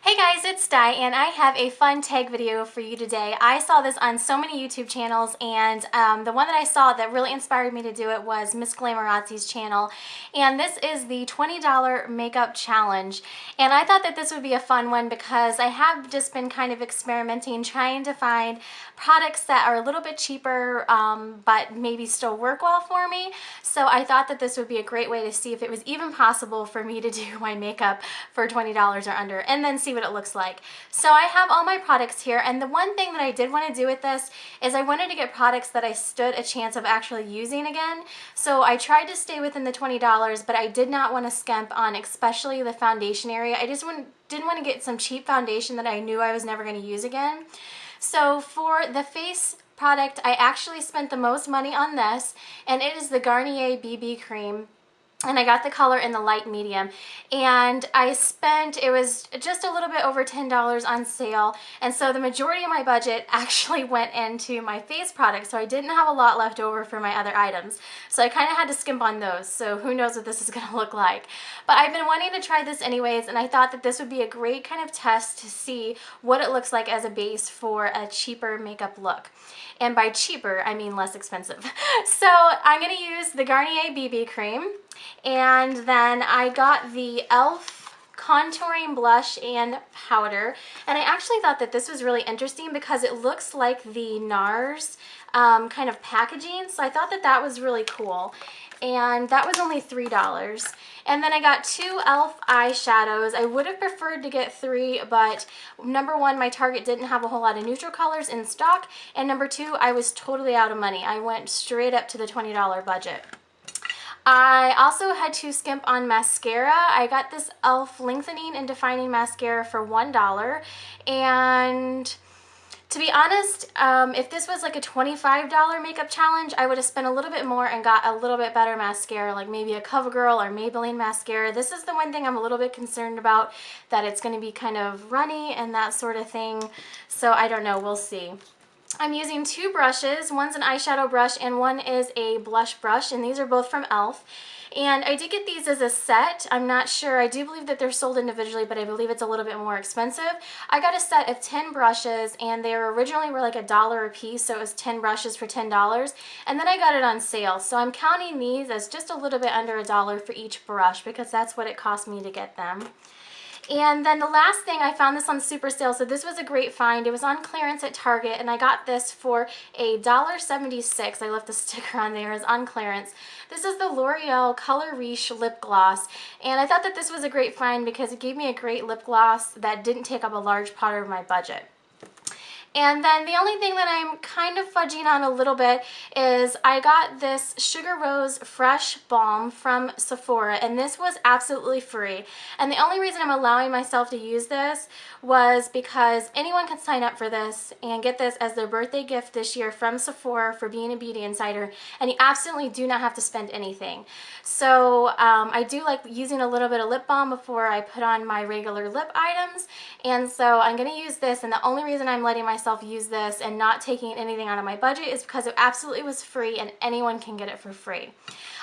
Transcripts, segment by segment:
Hey guys, it's Di, and I have a fun tag video for you today. I saw this on so many YouTube channels, and the one that I saw that really inspired me to do it was Miss Glamorazzi's channel, and this is the $20 makeup challenge. And I thought that this would be a fun one because I have just been kind of experimenting, trying to find products that are a little bit cheaper, but maybe still work well for me. So I thought that this would be a great way to see if it was even possible for me to do my makeup for $20 or under, and then see what it looks like. So I have all my products here, and the one thing that I did want to do with this is I wanted to get products that I stood a chance of actually using again. So I tried to stay within the $20, but I did not want to skimp on especially the foundation area. I just didn't want to get some cheap foundation that I knew I was never going to use again. So for the face product, I actually spent the most money on this, and it is the Garnier BB cream. And I got the color in the light medium, and I spent, it was just a little bit over $10 on sale, and so the majority of my budget actually went into my face products, so I didn't have a lot left over for my other items. So I kind of had to skimp on those, so who knows what this is going to look like. But I've been wanting to try this anyways, and I thought that this would be a great kind of test to see what it looks like as a base for a cheaper makeup look. And by cheaper, I mean less expensive. So I'm going to use the Garnier BB cream. And then I got the e.l.f. contouring blush and powder, and I actually thought that this was really interesting because it looks like the NARS kind of packaging, so I thought that that was really cool, and that was only $3. And then I got two e.l.f. eyeshadows. I would have preferred to get three, but number one, my Target didn't have a whole lot of neutral colors in stock, and number two, I was totally out of money. I went straight up to the $20 budget. I also had to skimp on mascara. I got this e.l.f. lengthening and defining mascara for $1, and to be honest, if this was like a $25 makeup challenge, I would have spent a little bit more and got a little bit better mascara, like maybe a CoverGirl or Maybelline mascara. This is the one thing I'm a little bit concerned about, that it's going to be kind of runny and that sort of thing, so I don't know, we'll see. I'm using two brushes. One's an eyeshadow brush and one is a blush brush, and these are both from e.l.f. And I did get these as a set. I'm not sure. I do believe that they're sold individually, but I believe it's a little bit more expensive. I got a set of 10 brushes, and they originally were like $1 a piece, so it was 10 brushes for $10. And then I got it on sale, so I'm counting these as just a little bit under $1 for each brush because that's what it cost me to get them. And then the last thing, I found this on super sale, so this was a great find. It was on clearance at Target, and I got this for $1.76. I left the sticker on there, it's on clearance. This is the L'Oreal Color Riche lip gloss, and I thought that this was a great find because it gave me a great lip gloss that didn't take up a large part of my budget. And then the only thing that I'm kind of fudging on a little bit is I got this Sugar Rose Fresh Balm from Sephora, and this was absolutely free. And the only reason I'm allowing myself to use this was because anyone can sign up for this and get this as their birthday gift this year from Sephora for being a beauty insider, and you absolutely do not have to spend anything. So I do like using a little bit of lip balm before I put on my regular lip items, and so I'm going to use this, and the only reason I'm letting myself use this and not taking anything out of my budget is because it absolutely was free and anyone can get it for free.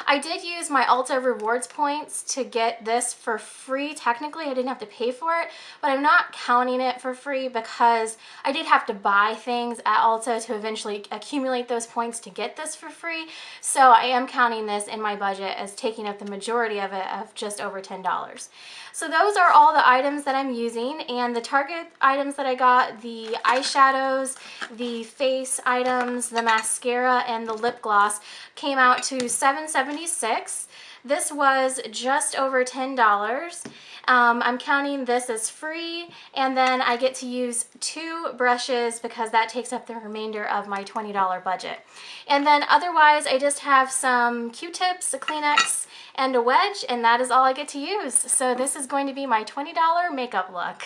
I did use my Ulta rewards points to get this for free. Technically, I didn't have to pay for it, but I'm not counting it for free because I did have to buy things at Ulta to eventually accumulate those points to get this for free. So I am counting this in my budget as taking up the majority of it, of just over $10. So those are all the items that I'm using, and the Target items that I got, the eyeshadows, the face items, the mascara, and the lip gloss came out to $7.76. This was just over $10. I'm counting this as free, and then I get to use two brushes because that takes up the remainder of my $20 budget. And then otherwise, I just have some Q-tips, a Kleenex, and a wedge, and that is all I get to use. So this is going to be my $20 makeup look.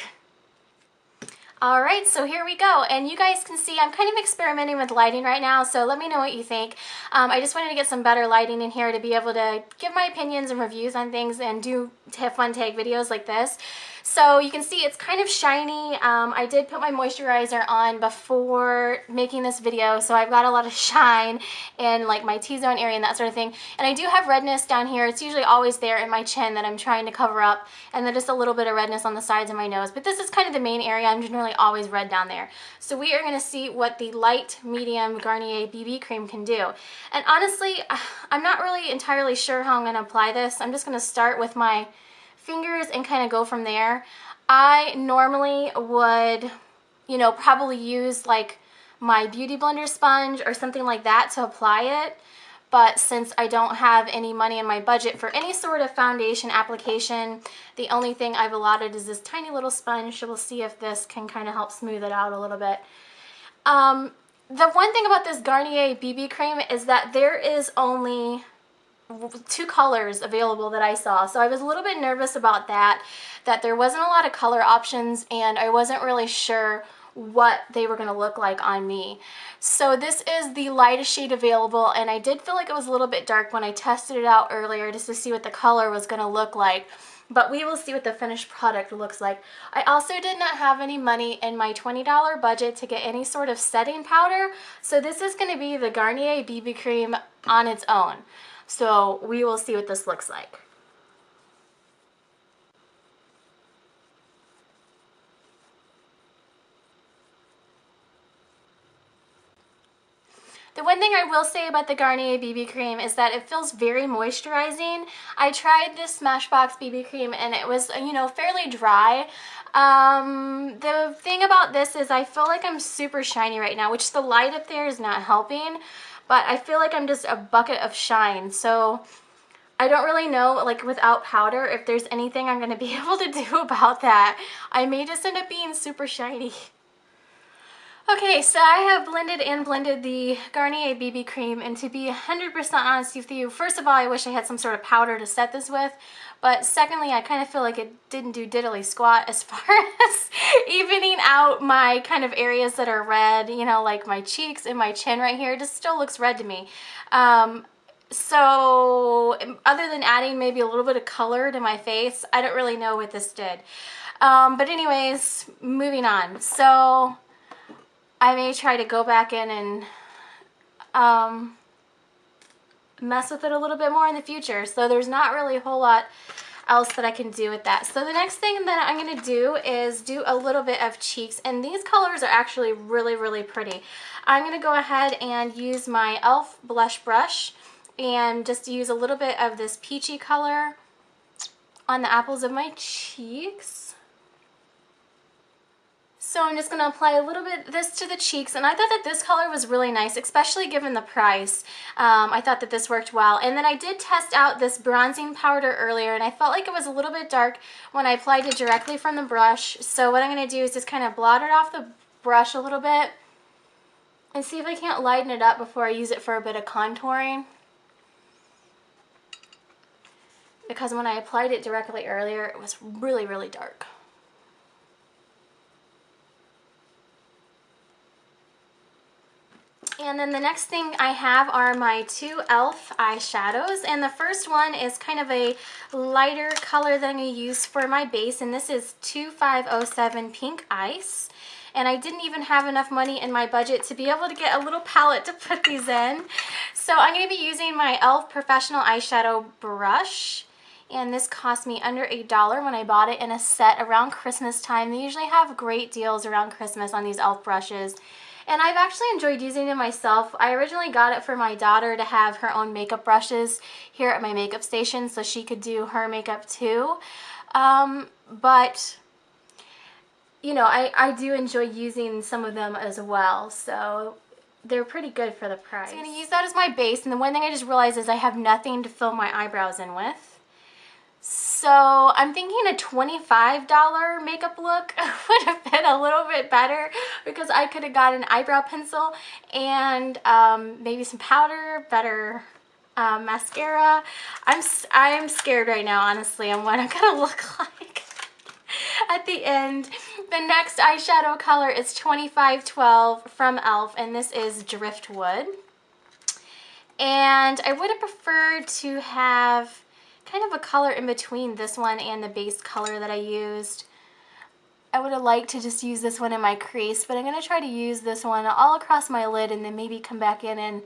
Alright, so here we go, and you guys can see I'm kind of experimenting with lighting right now, so let me know what you think. I just wanted to get some better lighting in here to be able to give my opinions and reviews on things and do fun tag videos like this. So you can see it's kind of shiny. I did put my moisturizer on before making this video, so I've got a lot of shine in like my T-zone area and that sort of thing. And I do have redness down here. It's usually always there in my chin that I'm trying to cover up, and then just a little bit of redness on the sides of my nose. But this is kind of the main area. I'm generally always red down there. So we are going to see what the light medium Garnier BB cream can do. And honestly, I'm not really entirely sure how I'm going to apply this. I'm just going to start with my fingers and kind of go from there. I normally would, you know, probably use like my Beauty Blender sponge or something like that to apply it. But since I don't have any money in my budget for any sort of foundation application, the only thing I've allotted is this tiny little sponge. So we'll see if this can kind of help smooth it out a little bit. The one thing about this Garnier BB cream is that there is only 2 colors available that I saw. So I was a little bit nervous about that there wasn't a lot of color options, and I wasn't really sure what they were going to look like on me. So this is the lightest shade available, and I did feel like it was a little bit dark when I tested it out earlier just to see what the color was going to look like. But we will see what the finished product looks like. I also did not have any money in my $20 budget to get any sort of setting powder. So this is going to be the Garnier BB cream on its own. So we will see what this looks like. The one thing I will say about the Garnier BB cream is that it feels very moisturizing. I tried this Smashbox BB cream and it was, you know, fairly dry. The thing about this is I feel like I'm super shiny right now, which the light up there is not helping, but I feel like I'm just a bucket of shine. So I don't really know, like without powder, if there's anything I'm going to be able to do about that. I may just end up being super shiny. Okay, so I have blended the Garnier BB cream, and to be 100% honest with you, first of all, I wish I had some sort of powder to set this with, but secondly, I kind of feel like it didn't do diddly squat as far as evening out my kind of areas that are red, you know, like my cheeks and my chin right here. It just still looks red to me. So other than adding maybe a little bit of color to my face, I don't really know what this did. But anyways, moving on. So I may try to go back in and mess with it a little bit more in the future. So there's not really a whole lot else that I can do with that. So the next thing that I'm going to do is do a little bit of cheeks, and these colors are actually really, really pretty. I'm going to go ahead and use my e.l.f. blush brush and just use a little bit of this peachy color on the apples of my cheeks. So I'm just going to apply a little bit of this to the cheeks, and I thought that this color was really nice, especially given the price. I thought that this worked well. And then I did test out this bronzing powder earlier, and I felt like it was a little bit dark when I applied it directly from the brush. So what I'm going to do is just kind of blot it off the brush a little bit and see if I can't lighten it up before I use it for a bit of contouring. Because when I applied it directly earlier, it was really, really dark. And then the next thing I have are my 2 e.l.f. eyeshadows, and the first one is kind of a lighter color that I'm going to use for my base, and this is 2507 Pink Ice. And I didn't even have enough money in my budget to be able to get a little palette to put these in. So I'm going to be using my e.l.f. Professional Eyeshadow Brush, and this cost me under $8 when I bought it in a set around Christmas time. They usually have great deals around Christmas on these e.l.f. brushes. And I've actually enjoyed using it myself. I originally got it for my daughter to have her own makeup brushes here at my makeup station so she could do her makeup too. But, you know, I do enjoy using some of them as well. So they're pretty good for the price. So I'm going to use that as my base. And the one thing I just realized is I have nothing to fill my eyebrows in with. So I'm thinking a $25 makeup look would have been a little bit better, because I could have got an eyebrow pencil and maybe some powder, better mascara. I'm scared right now, honestly, on what I'm going to look like at the end. The next eyeshadow color is 2512 from e.l.f. and this is Driftwood. And I would have preferred to have kind of a color in between this one and the base color that I used. I would have liked to just use this one in my crease, but I'm going to try to use this one all across my lid and then maybe come back in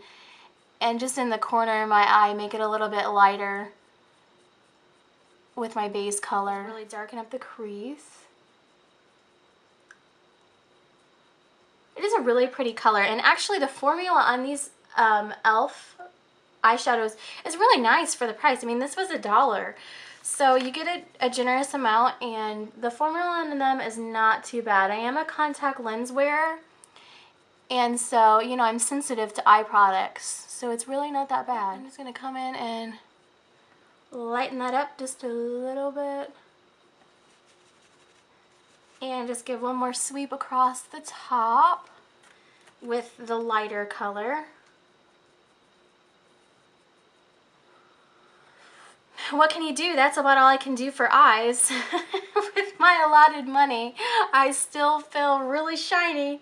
and just in the corner of my eye, make it a little bit lighter with my base color. Really darken up the crease. It is a really pretty color, and actually the formula on these e.l.f. eyeshadows is really nice for the price. I mean, this was $1. So you get a generous amount, and the formula in them is not too bad. I am a contact lens wearer, and so, you know, I'm sensitive to eye products, so it's really not that bad. I'm just going to come in and lighten that up just a little bit. And just give one more sweep across the top with the lighter color. What can you do? That's about all I can do for eyes. With my allotted money, I still feel really shiny.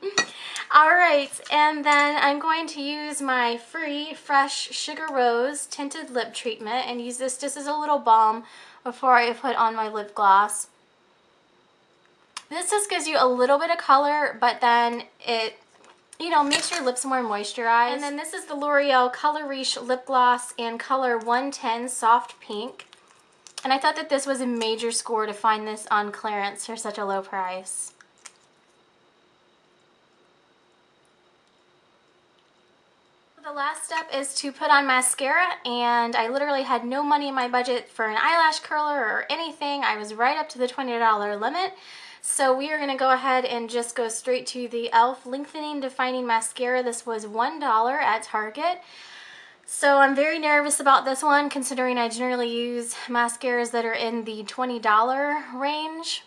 Alright, and then I'm going to use my free Fresh Sugar Rose Tinted Lip Treatment and use this just as a little balm before I put on my lip gloss. This just gives you a little bit of color, but then it, you know, makes your lips more moisturized. And then this is the L'Oreal Color Riche Lip Gloss in color 110 Soft Pink. And I thought that this was a major score to find this on clearance for such a low price. The last step is to put on mascara, and I literally had no money in my budget for an eyelash curler or anything. I was right up to the $20 limit. So we are going to go ahead and just go straight to the e.l.f. Lengthening Defining Mascara. This was $1 at Target. So I'm very nervous about this one, considering I generally use mascaras that are in the $20 range.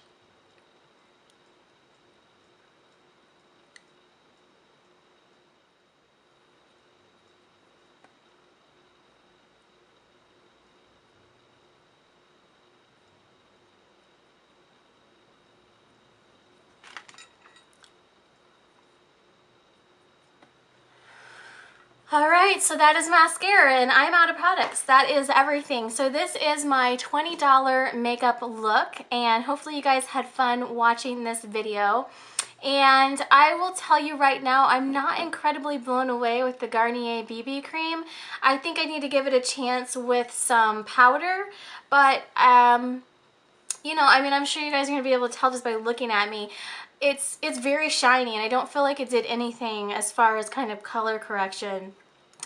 Alright, so that is mascara, and I'm out of products. That is everything. So this is my $20 makeup look, and hopefully you guys had fun watching this video. And I will tell you right now, I'm not incredibly blown away with the Garnier BB cream. I think I need to give it a chance with some powder, but you know, I mean, I'm sure you guys are going to be able to tell just by looking at me. It's very shiny, and I don't feel like it did anything as far as kind of color correction.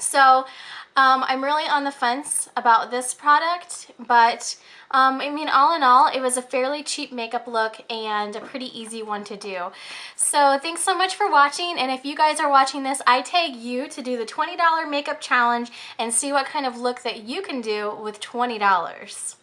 So I'm really on the fence about this product, but I mean, all in all, it was a fairly cheap makeup look and a pretty easy one to do. So thanks so much for watching, and if you guys are watching this, I tag you to do the $20 makeup challenge and see what kind of look that you can do with $20.